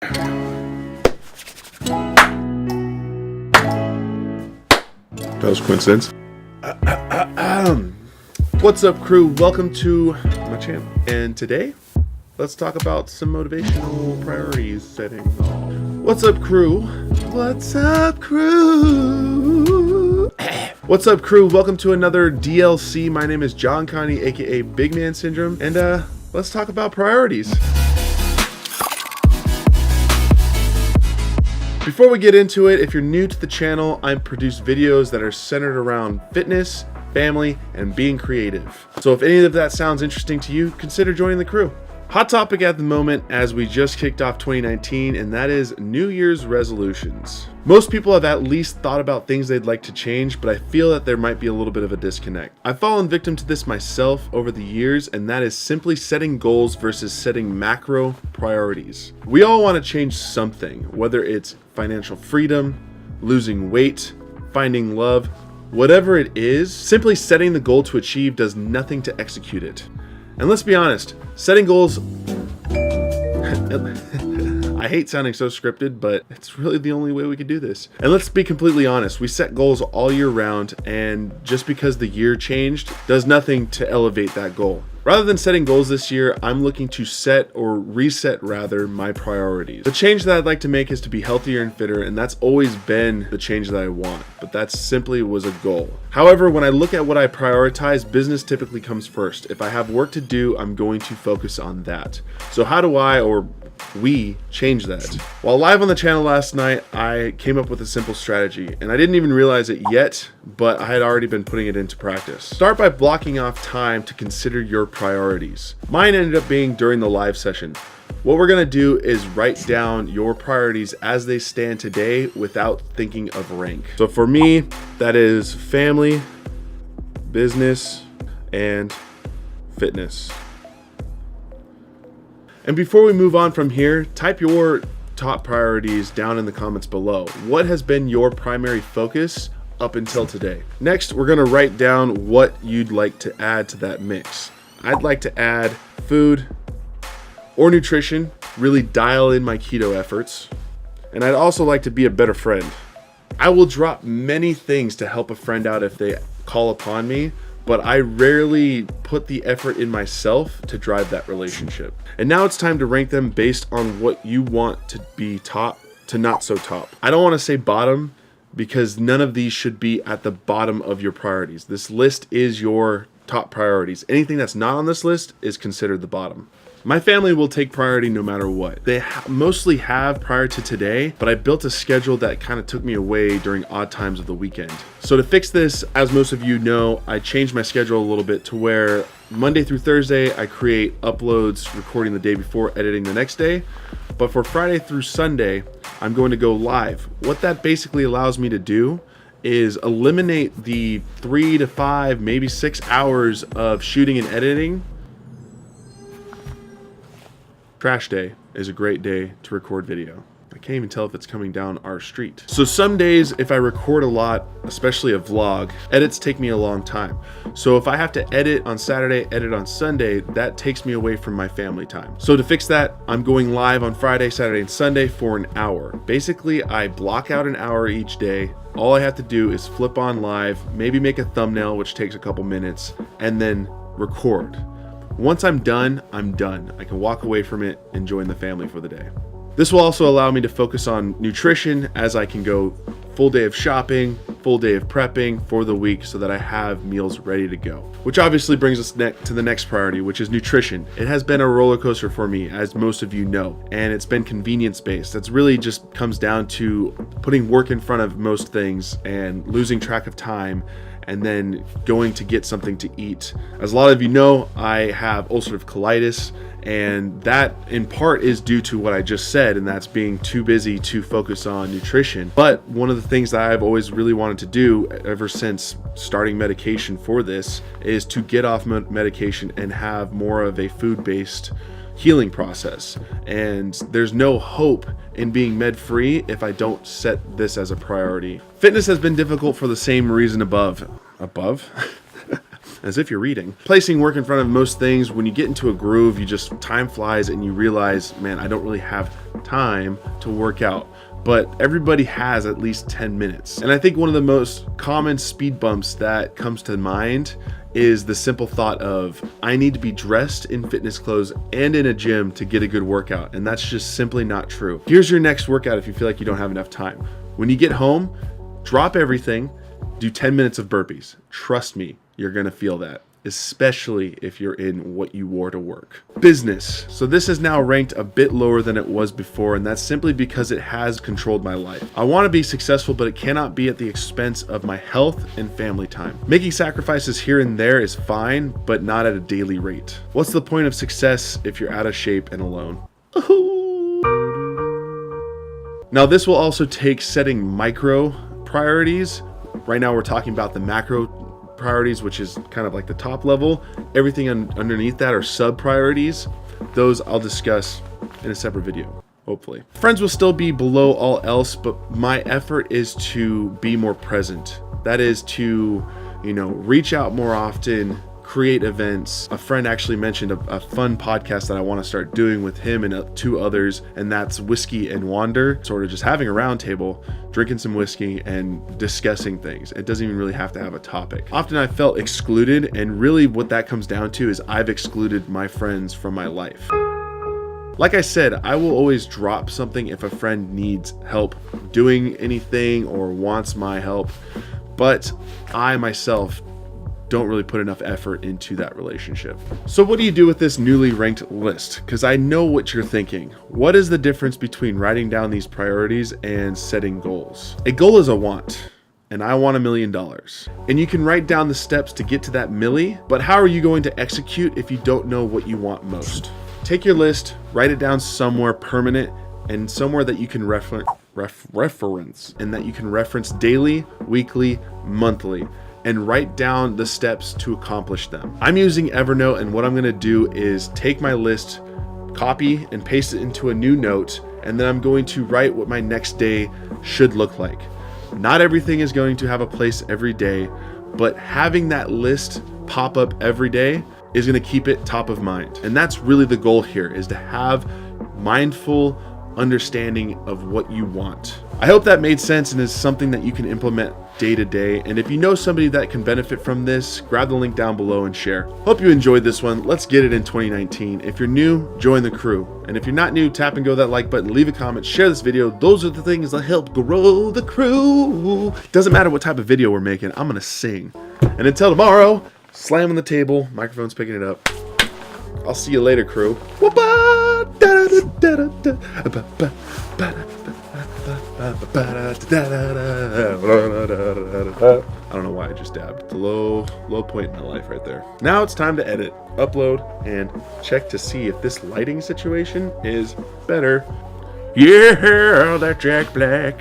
That was coincidence. What's up, crew? Welcome to my channel. And today, let's talk about some motivational priorities setting. What's up, crew? What's up, crew? What's up, crew? Welcome to another DLC. My name is John Connie, aka Bigman Syndrome, and let's talk about priorities. Before we get into it, if you're new to the channel, I produce videos that are centered around fitness, family, and being creative. So if any of that sounds interesting to you, consider joining the crew. Hot topic at the moment as we just kicked off 2019, and that is New Year's resolutions. Most people have at least thought about things they'd like to change, but I feel that there might be a little bit of a disconnect. I've fallen victim to this myself over the years, and that is simply setting goals versus setting macro priorities. We all want to change something, whether it's financial freedom, losing weight, finding love, whatever it is. Simply setting the goal to achieve does nothing to execute it. And let's be honest, setting goals, I hate sounding so scripted, but it's really the only way we could do this. And let's be completely honest, we set goals all year round, and just because the year changed does nothing to elevate that goal. Rather than setting goals this year, I'm looking to set, or reset rather, my priorities. The change that I'd like to make is to be healthier and fitter, and that's always been the change that I want, but that simply was a goal. However, when I look at what I prioritize, business typically comes first. If I have work to do, I'm going to focus on that. So how do I, or we, change that? While live on the channel last night, I came up with a simple strategy, and I didn't even realize it yet, but I had already been putting it into practice. Start by blocking off time to consider your priorities. Mine ended up being during the live session. What we're gonna do is write down your priorities as they stand today without thinking of rank. So for me, that is family, business, and fitness. And before we move on from here, type your top priorities down in the comments below. What has been your primary focus up until today? Next, we're gonna write down what you'd like to add to that mix. I'd like to add food or nutrition, really dial in my keto efforts. And I'd also like to be a better friend. I will drop many things to help a friend out if they call upon me, but I rarely put the effort in myself to drive that relationship. And now it's time to rank them based on what you want to be top to not so top. I don't want to say bottom, because none of these should be at the bottom of your priorities. This list is your top priorities. Anything that's not on this list is considered the bottom. My family will take priority no matter what. They mostly have prior to today, but I built a schedule that kind of took me away during odd times of the weekend. So to fix this, as most of you know, I changed my schedule a little bit to where Monday through Thursday, I create uploads, recording the day before, editing the next day. But for Friday through Sunday, I'm going to go live. What that basically allows me to do is eliminate the 3 to 5, maybe 6 hours of shooting and editing. Trash day is a great day to record video. I can't even tell if it's coming down our street. So some days, if I record a lot, especially a vlog, edits take me a long time. So if I have to edit on Saturday, edit on Sunday, that takes me away from my family time. So to fix that, I'm going live on Friday, Saturday, and Sunday for an hour. Basically, I block out an hour each day. All I have to do is flip on live, maybe make a thumbnail, which takes a couple minutes, and then record. Once I'm done, I'm done. I can walk away from it and join the family for the day. This will also allow me to focus on nutrition, as I can go full day of shopping, full day of prepping for the week, so that I have meals ready to go. Which obviously brings us to the next priority, which is nutrition. It has been a roller coaster for me, as most of you know, and it's been convenience based. That's really just comes down to putting work in front of most things and losing track of time, and then going to get something to eat. As a lot of you know, I have ulcerative colitis, and that in part is due to what I just said, and that's being too busy to focus on nutrition. But one of the things that I've always really wanted to do ever since starting medication for this is to get off medication and have more of a food-based healing process. And there's no hope in being med-free if I don't set this as a priority. Fitness has been difficult for the same reason above. as if you're reading. Placing work in front of most things, when you get into a groove, time flies and you realize, man, I don't really have time to work out. But everybody has at least 10 minutes. And I think one of the most common speed bumps that comes to mind is the simple thought of, I need to be dressed in fitness clothes and in a gym to get a good workout. And that's just simply not true. Here's your next workout if you feel like you don't have enough time. When you get home, drop everything, do 10 minutes of burpees. Trust me, you're gonna feel that, especially if you're in what you wore to work. Business. So this is now ranked a bit lower than it was before, and that's simply because it has controlled my life. I want to be successful, but it cannot be at the expense of my health and family time. Making sacrifices here and there is fine, but not at a daily rate. What's the point of success if you're out of shape and alone? Now this will also take setting micro priorities. Right now we're talking about the macro priorities, which is kind of like the top level. Everything underneath that are sub priorities. Those I'll discuss in a separate video, hopefully. Friends will still be below all else, but my effort is to be more present. That is to, reach out more often, create events. A friend actually mentioned a fun podcast that I want to start doing with him and 2 others, and that's Whiskey and Wander, sort of just having a round table, drinking some whiskey and discussing things. It doesn't even really have to have a topic. Often I felt excluded, and really what that comes down to is I've excluded my friends from my life. Like I said, I will always drop something if a friend needs help doing anything or wants my help, but I myself don't really put enough effort into that relationship. So what do you do with this newly ranked list? Because I know what you're thinking. What is the difference between writing down these priorities and setting goals? A goal is a want, and I want $1 million. And you can write down the steps to get to that milli, but how are you going to execute if you don't know what you want most? Take your list, write it down somewhere permanent and somewhere that you can reference and that you can reference daily, weekly, monthly, and write down the steps to accomplish them. I'm using Evernote, and what I'm gonna do is take my list, copy and paste it into a new note, and then I'm going to write what my next day should look like. Not everything is going to have a place every day, but having that list pop up every day is gonna keep it top of mind. And that's really the goal here, is to have mindful understanding of what you want. I hope that made sense and is something that you can implement day to day. And if you know somebody that can benefit from this, grab the link down below and share. Hope you enjoyed this one. Let's get it in 2019. If you're new, join the crew. And if you're not new, tap and go that like button, leave a comment, share this video. Those are the things that help grow the crew. Doesn't matter what type of video we're making, I'm gonna sing. And until tomorrow, slam on the table, microphone's picking it up. I'll see you later, crew. I don't know why I just dabbed. It's a low point in my life right there. Now it's time to edit, upload, and check to see if this lighting situation is better. Yeah, that Jack Black.